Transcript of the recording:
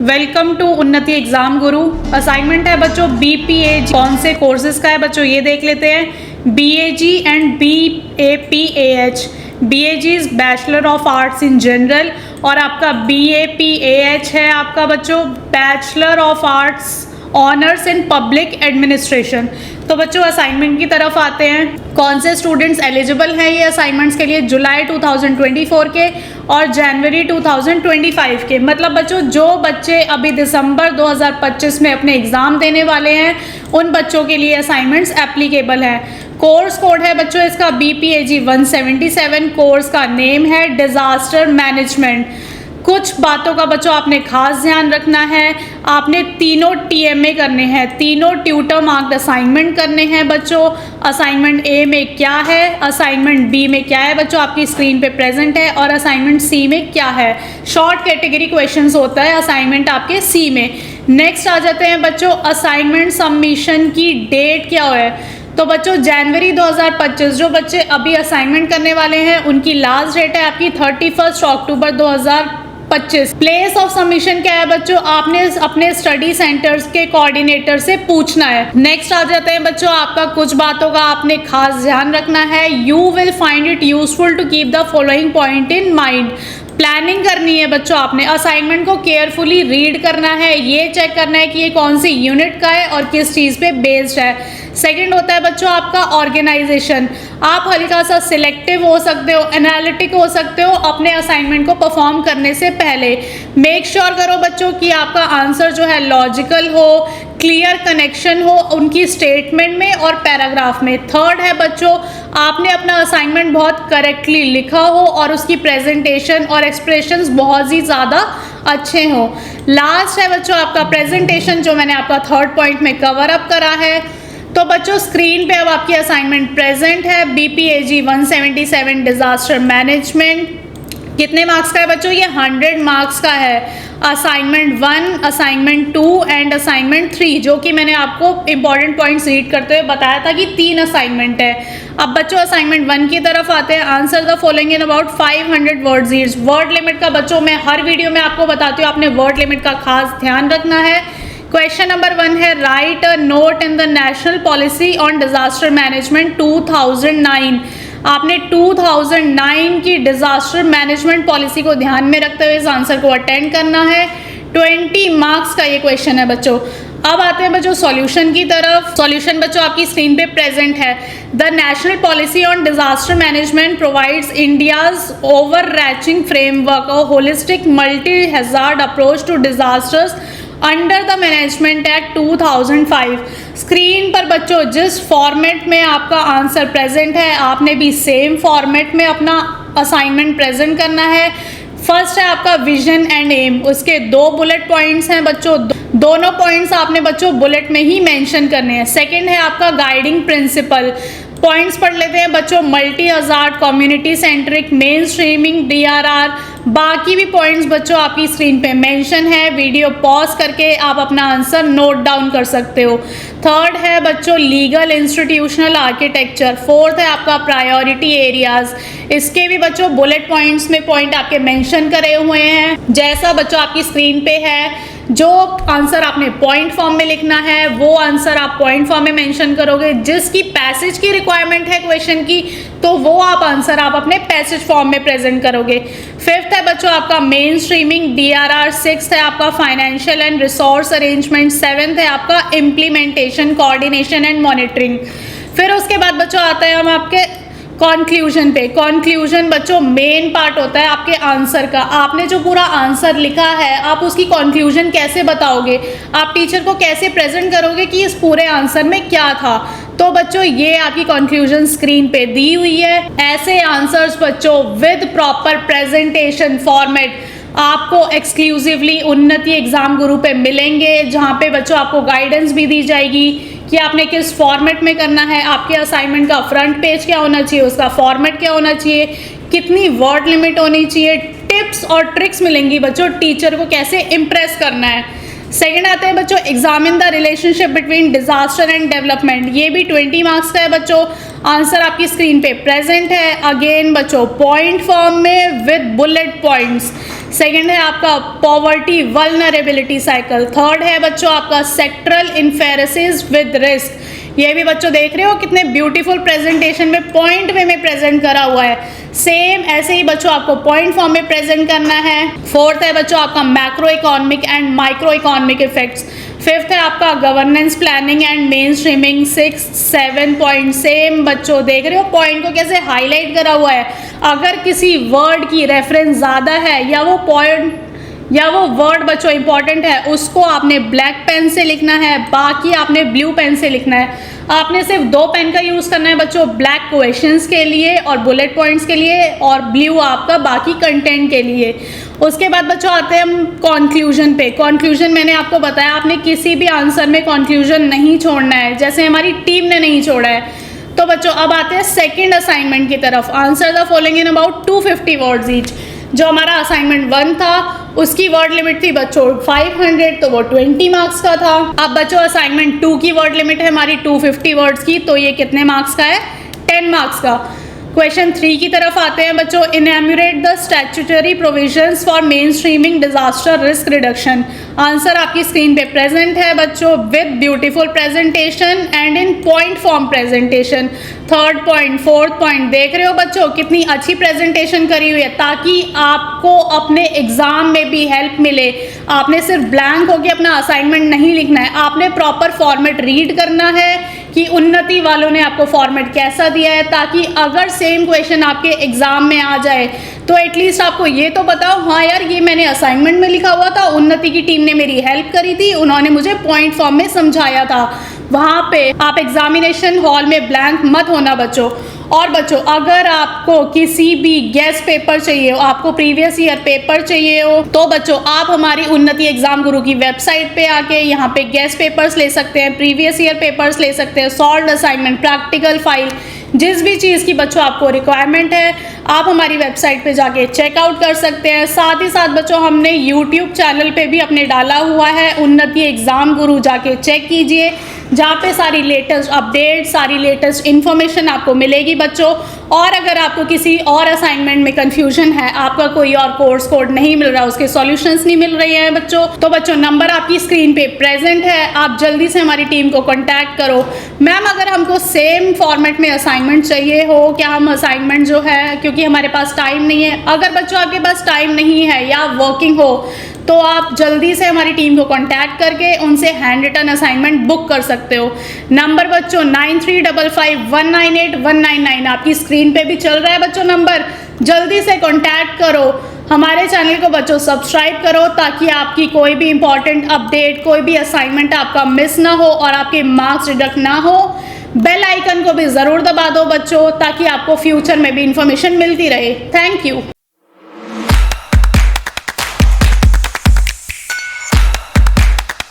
Welcome to उन्नति exam गुरु। Assignment है बच्चों BPAG। कौन से कोर्सेज का है बच्चों ये देख लेते हैं। BAG and BAPAH। BAG is bachelor of arts in general और आपका BAPAH है आपका बच्चों bachelor of arts honours in public administration. तो बच्चों असाइनमेंट की तरफ आते हैं। कौन से स्टूडेंट्स एलिजिबल हैं ये असाइनमेंट्स के लिए? जुलाई 2024 के और जनवरी 2025 के। मतलब बच्चों जो बच्चे अभी दिसंबर 2025 में अपने एग्ज़ाम देने वाले हैं उन बच्चों के लिए असाइनमेंट्स एप्लीकेबल हैं। कोर्स कोड है बच्चों इसका BPAG 177। कोर्स का नेम है डिज़ास्टर मैनेजमेंट। कुछ बातों का बच्चों आपने खास ध्यान रखना है। आपने तीनों TMA करने हैं, तीनों ट्यूटर मार्क्ड असाइनमेंट करने हैं बच्चों। असाइनमेंट A में क्या है, असाइनमेंट B में क्या है बच्चों आपकी स्क्रीन पे प्रेजेंट है, और असाइनमेंट C में क्या है। शॉर्ट कैटेगरी क्वेश्चंस होता है असाइनमेंट आपके C में। नेक्स्ट आ जाते हैं बच्चों असाइनमेंट सबमिशन की डेट क्या है। तो बच्चों जनवरी 2025 जो बच्चे अभी असाइनमेंट करने वाले हैं उनकी लास्ट डेट है आपकी 31 अक्टूबर 2025। प्लेस ऑफ सबमिशन क्या है बच्चों? आपने अपने स्टडी सेंटर्स के कोऑर्डिनेटर से पूछना है। नेक्स्ट आ जाते हैं बच्चों आपका कुछ बातों का आपने खास ध्यान रखना है। You will find it useful to keep the following point in mind. Planning करनी है बच्चों, आपने असाइनमेंट को केयरफुली रीड करना है, ये चेक करना है कि ये कौन सी यूनिट का है और किस चीज़ पे बेस्ड है। सेकंड होता है बच्चों आपका ऑर्गेनाइजेशन। आप हल्का सा सिलेक्टिव हो सकते हो, एनालिटिक हो सकते हो अपने असाइनमेंट को परफॉर्म करने से पहले। मेक श्योर करो बच्चों कि आपका आंसर जो है लॉजिकल हो, क्लियर कनेक्शन हो उनकी स्टेटमेंट में और पैराग्राफ में। थर्ड है बच्चों आपने अपना असाइनमेंट बहुत करेक्टली लिखा हो और उसकी प्रेजेंटेशन और एक्सप्रेशंस बहुत ही ज़्यादा अच्छे हों। लास्ट है बच्चों आपका प्रेजेंटेशन जो मैंने आपका थर्ड पॉइंट में कवर अप करा है। तो बच्चों स्क्रीन पे अब आपकी असाइनमेंट प्रेजेंट है BPAG 177 डिज़ास्टर मैनेजमेंट। कितने मार्क्स का है बच्चों? ये 100 मार्क्स का है। असाइनमेंट 1, असाइनमेंट 2 एंड असाइनमेंट 3 जो कि मैंने आपको इंपॉर्टेंट पॉइंट्स रीड करते हुए बताया था कि 3 असाइनमेंट है। अब बच्चों असाइनमेंट 1 की तरफ आते हैं। Answer the following in about 500 words each. Word limit का बच्चों मैं हर वीडियो में आपको बताती हूँ, आपने वर्ड लिमिट का खास ध्यान रखना है। क्वेश्चन नंबर 1 है right a note in the national policy on disaster management 2009। आपने 2009 की डिजास्टर मैनेजमेंट पॉलिसी को ध्यान में रखते हुए इस आंसर को अटेंड करना है। 20 मार्क्स का ये क्वेश्चन है बच्चों। अब आते हैं बच्चों सॉल्यूशन की तरफ। सॉल्यूशन बच्चों आपकी स्क्रीन पे प्रेजेंट है। The national policy on disaster management provides India's overarching framework और holistic multi hazard approach to disasters under the management act 2005। Screen पर बच्चों जिस फॉर्मेट में आपका आंसर प्रेजेंट है आपने भी सेम फॉर्मेट में अपना असाइनमेंट प्रेजेंट करना है। फर्स्ट है आपका विजन एंड एम, उसके 2 बुलेट पॉइंट्स हैं बच्चों, दोनों पॉइंट्स आपने बच्चों बुलेट में ही मेंशन करने हैं। सेकंड है आपका गाइडिंग प्रिंसिपल। पॉइंट्स पढ़ लेते हैं बच्चों, multi hazard, community centric, main streaming, DRR। बाकी भी पॉइंट्स बच्चों आपकी स्क्रीन पे मेंशन है। वीडियो पॉज करके आप अपना आंसर नोट डाउन कर सकते हो। थर्ड है बच्चों लीगल इंस्टीट्यूशनल आर्किटेक्चर। फोर्थ है आपका प्रायोरिटी एरियाज। इसके भी बच्चों बुलेट पॉइंट्स में पॉइंट आपके मेंशन करे हुए हैं जैसा बच्चों आपकी स्क्रीन पे है। जो आंसर आपने पॉइंट फॉर्म में लिखना है वो आंसर आप पॉइंट फॉर्म में मेंशन करोगे। जिसकी पैसेज की रिक्वायरमेंट है क्वेश्चन की तो वो आप आंसर आप अपने पैसेज फॉर्म में प्रेजेंट करोगे। फिफ्थ है बच्चों आपका मेन स्ट्रीमिंग, DRR। सिक्स्थ है आपका financial and resource arrangement. Seventh है आपका इम्प्लीमेंटेशन, कोऑर्डिनेशन एंड मॉनिटरिंग। फिर उसके बाद बच्चों आता है हम आपके कॉन्क्लूजन पे। कॉन्क्लूजन बच्चों मेन पार्ट होता है आपके आंसर का। आपने जो पूरा आंसर लिखा है आप उसकी कॉन्क्लूजन कैसे बताओगे, आप टीचर को कैसे प्रेजेंट करोगे कि इस पूरे आंसर में क्या था। तो बच्चों ये आपकी कॉन्क्लूजन स्क्रीन पे दी हुई है। ऐसे आंसर्स बच्चों विद प्रॉपर प्रेजेंटेशन फॉर्मेट आपको एक्सक्लूसिवली उन्नति एग्जाम गुरु पे मिलेंगे, जहाँ पे बच्चों आपको गाइडेंस भी दी जाएगी कि आपने किस फॉर्मेट में करना है, आपके असाइनमेंट का फ्रंट पेज क्या होना चाहिए, उसका फॉर्मेट क्या होना चाहिए, कितनी वर्ड लिमिट होनी चाहिए। टिप्स और ट्रिक्स मिलेंगी बच्चों टीचर को कैसे इम्प्रेस करना है। सेकंड आता है बच्चों examine the relationship between disaster and development, ये भी 20 मार्क्स का है बच्चों। आंसर आपकी स्क्रीन पे प्रेजेंट है, अगेन बच्चों पॉइंट फॉर्म में विद बुलेट पॉइंट्स। सेकंड है आपका पॉवर्टी वल्नरेबिलिटी साइकिल। थर्ड है बच्चों आपका सेक्टरल इन्फेरेसिस विद रिस्क, ये भी बच्चों देख रहे हो कितने ब्यूटीफुल प्रेजेंटेशन में पॉइंट वे में प्रेजेंट करा हुआ है। सेम ऐसे ही बच्चों आपको पॉइंट फॉर्म में प्रेजेंट करना है। फोर्थ है बच्चों आपका macro economic and micro economic effects. Fifth है आपका governance planning and main streaming. 6, 7 point same बच्चों देख रहे हो पॉइंट को कैसे हाईलाइट करा हुआ है। अगर किसी वर्ड की रेफरेंस ज़्यादा है या वो पॉइंट या वो वर्ड बच्चों इंपॉर्टेंट है, उसको आपने ब्लैक पेन से लिखना है, बाकी आपने ब्लू पेन से लिखना है। आपने सिर्फ 2 पेन का यूज़ करना है बच्चों, ब्लैक क्वेश्चंस के लिए और बुलेट पॉइंट्स के लिए, और ब्लू आपका बाकी कंटेंट के लिए। उसके बाद बच्चों आते हैं हम कंक्लूजन पे। कंक्लूजन मैंने आपको बताया, आपने किसी भी आंसर में कंक्लूजन नहीं छोड़ना है, जैसे हमारी टीम ने नहीं छोड़ा है। तो बच्चों अब आते हैं सेकेंड असाइनमेंट की तरफ। Answer the following in about 250 words each. जो हमारा असाइनमेंट 1 था उसकी वर्ड लिमिट थी बच्चों 500, तो वो 20 मार्क्स का था। अब बच्चों असाइनमेंट 2 की वर्ड लिमिट है हमारी 250 वर्ड्स की, तो ये कितने मार्क्स का है? 10 मार्क्स का। क्वेश्चन 3 की तरफ आते हैं बच्चों, enumerate the statutory provisions for mainstreaming disaster risk reduction. Answer आपकी स्क्रीन पे प्रेजेंट है बच्चों with beautiful presentation and in point form presentation. Third point, fourth point देख रहे हो बच्चों कितनी अच्छी प्रेजेंटेशन करी हुई है, ताकि आपको अपने एग्जाम में भी हेल्प मिले। आपने सिर्फ ब्लैंक होके अपना असाइनमेंट नहीं लिखना है, आपने प्रॉपर फॉर्मेट रीड करना है कि उन्नति वालों ने आपको फॉर्मेट कैसा दिया है, ताकि अगर सेम क्वेश्चन आपके एग्जाम में आ जाए तो एटलीस्ट आपको ये तो बताओ, हाँ यार ये मैंने असाइनमेंट में लिखा हुआ था, उन्नति की टीम ने मेरी हेल्प करी थी, उन्होंने मुझे पॉइंट फॉर्म में समझाया था। वहाँ पे आप एग्जामिनेशन हॉल में ब्लैंक मत होना बच्चों। और बच्चों अगर आपको किसी भी गेस्ट पेपर चाहिए हो, आपको प्रीवियस ईयर पेपर चाहिए हो, तो बच्चों आप हमारी उन्नति एग्जाम गुरु की वेबसाइट पे आके यहाँ पे गेस्ट पेपर्स ले सकते हैं, प्रीवियस ईयर पेपर्स ले सकते हैं, सॉल्व्ड असाइनमेंट, प्रैक्टिकल फाइल, जिस भी चीज़ की बच्चों आपको रिक्वायरमेंट है आप हमारी वेबसाइट पे जाके चेकआउट कर सकते हैं। साथ ही साथ बच्चों हमने यूट्यूब चैनल पे भी अपने डाला हुआ है उन्नति एग्जाम गुरु, जाके चेक कीजिए, जहाँ पे सारी लेटेस्ट अपडेट, सारी लेटेस्ट इन्फॉर्मेशन आपको मिलेगी बच्चों। और अगर आपको किसी और असाइनमेंट में कंफ्यूजन है, आपका कोई और कोर्स कोड नहीं मिल रहा, उसके सॉल्यूशंस नहीं मिल रहे हैं बच्चों, तो बच्चों नंबर आपकी स्क्रीन पे प्रेजेंट है, आप जल्दी से हमारी टीम को कॉन्टैक्ट करो। मैम अगर हमको सेम फॉर्मेट में असाइनमेंट चाहिए हो, क्या हम असाइनमेंट जो है, क्योंकि हमारे पास टाइम नहीं है, अगर बच्चों आपके पास टाइम नहीं है या वर्किंग हो, तो आप जल्दी से हमारी टीम को कांटेक्ट करके उनसे हैंड रिटन असाइनमेंट बुक कर सकते हो। नंबर बच्चों 9355198199 आपकी स्क्रीन पे भी चल रहा है बच्चों नंबर, जल्दी से कांटेक्ट करो। हमारे चैनल को बच्चों सब्सक्राइब करो, ताकि आपकी कोई भी इंपॉर्टेंट अपडेट, कोई भी असाइनमेंट आपका मिस ना हो और आपके मार्क्स डिडक्ट ना हो। बेल आइकन को भी ज़रूर दबा दो बच्चों, ताकि आपको फ्यूचर में भी इंफॉर्मेशन मिलती रहे। Thank you.